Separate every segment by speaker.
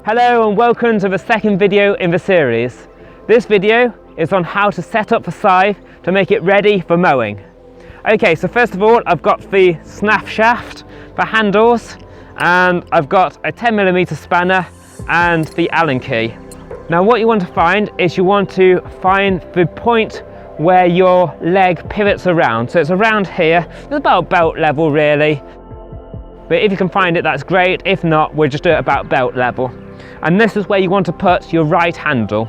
Speaker 1: Hello and welcome to the second video in the series. This video is on how to set up the scythe to make it ready for mowing. Okay, so first of all I've got the snap shaft, the handles, and I've got a 10mm spanner and the Allen key. Now what you want to find is you want to find the point where your leg pivots around. So it's around here, it's about belt level really. But if you can find it, that's great. If not, we'll just do it about belt level. And this is where you want to put your right handle.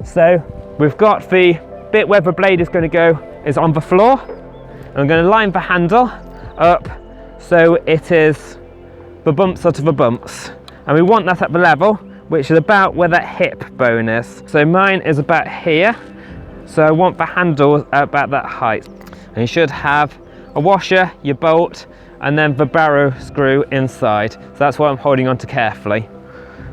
Speaker 1: So we've got the bit where the blade is going to go is on the floor. And I'm going to line the handle up so it is the bumps onto the bumps. And we want that at the level, which is about where that hip bone is. So mine is about here. So I want the handle about that height. And you should have a washer, your bolt, and then the barrow screw inside. So that's what I'm holding on to carefully.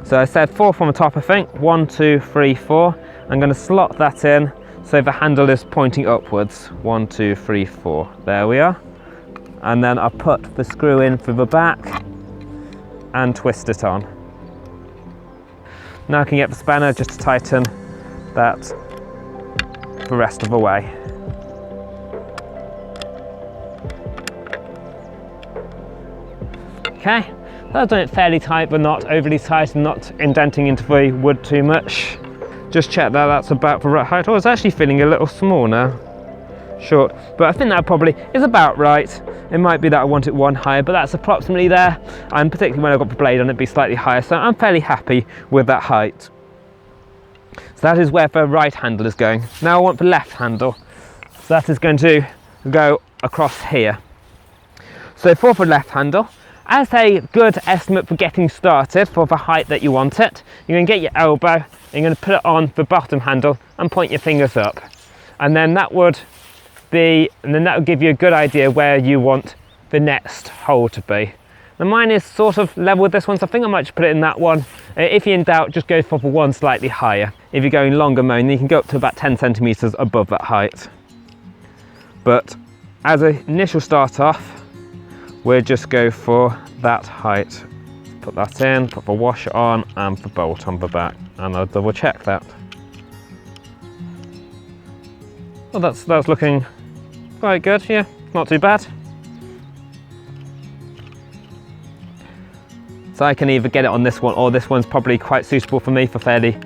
Speaker 1: So I said 4 from the top, I think. 1, 2, 3, 4. I'm going to slot that in so the handle is pointing upwards. 1, 2, 3, 4. There we are. And then I'll put the screw in for the back and twist it on. Now I can get the spanner just to tighten that the rest of the way. Okay, so I've done it fairly tight but not overly tight and not indenting into the wood too much. Just check that that's about the right height. Oh, it's actually feeling a little small now. Short, but I think that probably is about right. It might be that I want it one higher, but that's approximately there. And particularly when I've got the blade on, it'd be slightly higher. So I'm fairly happy with that height. So that is where the right handle is going. Now I want the left handle. So that is going to go across here. So for the left handle, as a good estimate for getting started for the height that you want it, you're going to get your elbow, and you're going to put it on the bottom handle and point your fingers up. And then that would give you a good idea where you want the next hole to be. Now mine is sort of level with this one, so I think I might just put it in that one. If you're in doubt, just go for the one slightly higher. If you're going longer mowing, you can go up to about 10 centimeters above that height. But as an initial start off, we'll just go for that height. Put that in, put the washer on and the bolt on the back, and I'll double check that. Well, that's looking quite good, yeah, not too bad. So I can either get it on this one, or this one's probably quite suitable for me for fairly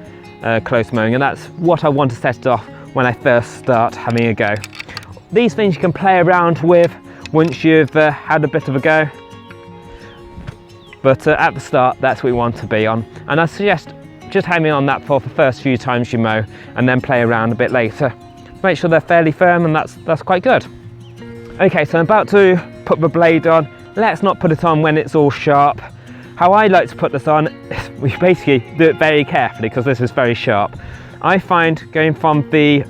Speaker 1: close mowing, and that's what I want to set it off when I first start having a go. These things you can play around with once you've had a bit of a go, but at the start that's what you want to be on, and I suggest just having on that for the first few times you mow and then play around a bit later. Make sure they're fairly firm, and that's quite good. Okay, so I'm about to put the blade on. Let's not put it on when it's all sharp. How I like to put this on is we basically do it very carefully because this is very sharp. I find going from the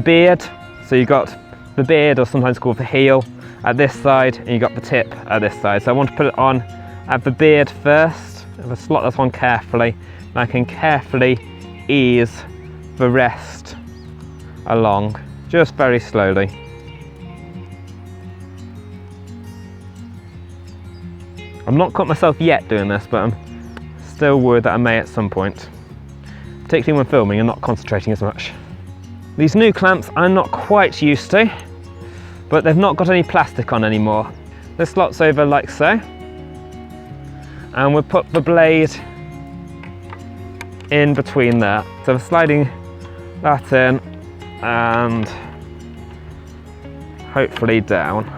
Speaker 1: beard, so you've got the beard, or sometimes called the heel, at this side, and you got the tip at this side. So I want to put it on at the beard first. If I slot this on carefully, and I can carefully ease the rest along, just very slowly. I'm not caught myself yet doing this, but I'm still worried that I may at some point, particularly when filming and not concentrating as much. These new clamps I'm not quite used to, but they've not got any plastic on anymore. This slots over like so, and we'll put the blade in between there. So we're sliding that in and hopefully down.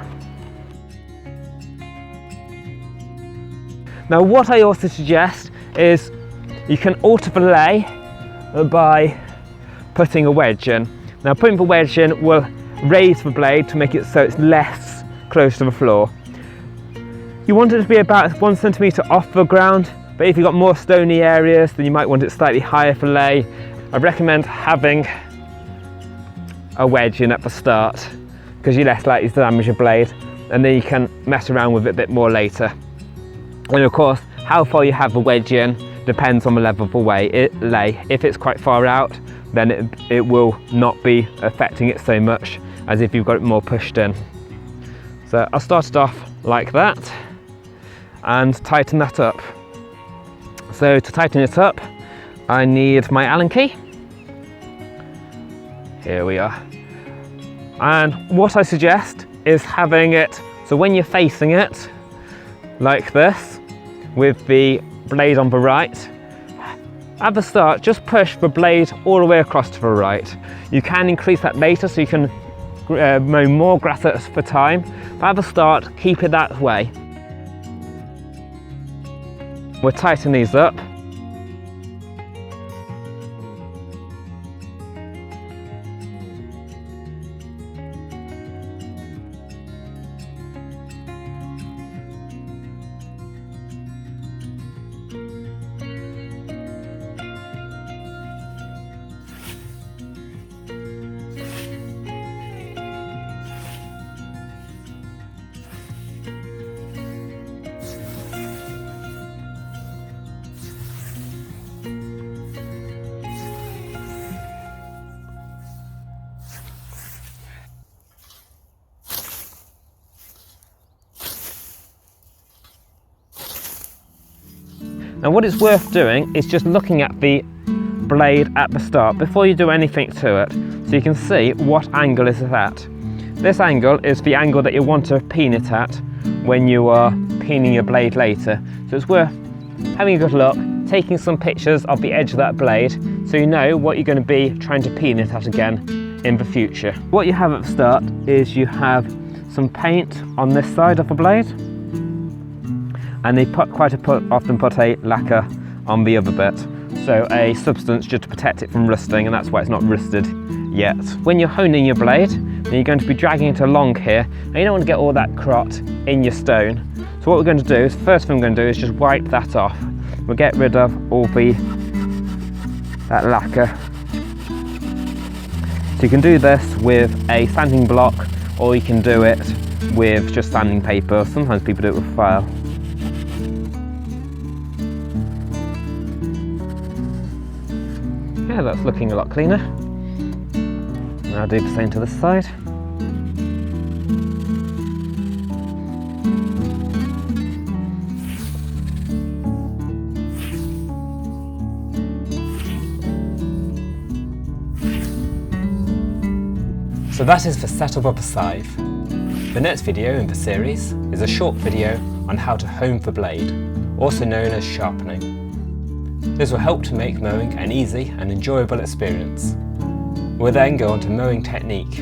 Speaker 1: Now what I also suggest is you can alter the lay by putting a wedge in. Now putting the wedge in will raise the blade to make it so it's less close to the floor. You want it to be about 1 centimeter off the ground, but if you've got more stony areas then you might want it slightly higher for lay. I recommend having a wedge in at the start because you're less likely to damage your blade, and then you can mess around with it a bit more later. And of course, how far you have the wedge in depends on the level of the lay. If it's quite far out, then it will not be affecting it so much as if you've got it more pushed in. So I'll start it off like that and tighten that up. So to tighten it up, I need my Allen key. Here we are. And what I suggest is having it, so when you're facing it, like this, with the blade on the right, at the start, just push the blade all the way across to the right. You can increase that later so you can mow more grass at a time, but at the start, keep it that way. We'll tighten these up. Now what it's worth doing is just looking at the blade at the start before you do anything to it, so you can see what angle is it at. This angle is the angle that you want to peen it at when you are peening your blade later. So it's worth having a good look, taking some pictures of the edge of that blade so you know what you're going to be trying to peen it at again in the future. What you have at the start is you have some paint on this side of the blade, and they often put a lacquer on the other bit, so a substance just to protect it from rusting, and that's why it's not rusted yet. When you're honing your blade, then you're going to be dragging it along here, and you don't want to get all that crot in your stone. So what we're going to do is, first thing we're going to do is just wipe that off. We'll get rid of all that lacquer. So you can do this with a sanding block, or you can do it with just sanding paper. Sometimes people do it with file. Yeah, that's looking a lot cleaner. And I'll do the same to this side. So that is the setup of a scythe. The next video in the series is a short video on how to hone the blade, also known as sharpening. This will help to make mowing an easy and enjoyable experience. We'll then go on to mowing technique.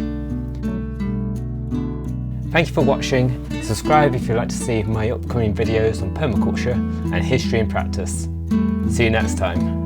Speaker 1: Thank you for watching. Subscribe if you'd like to see my upcoming videos on permaculture and history and practice. See you next time.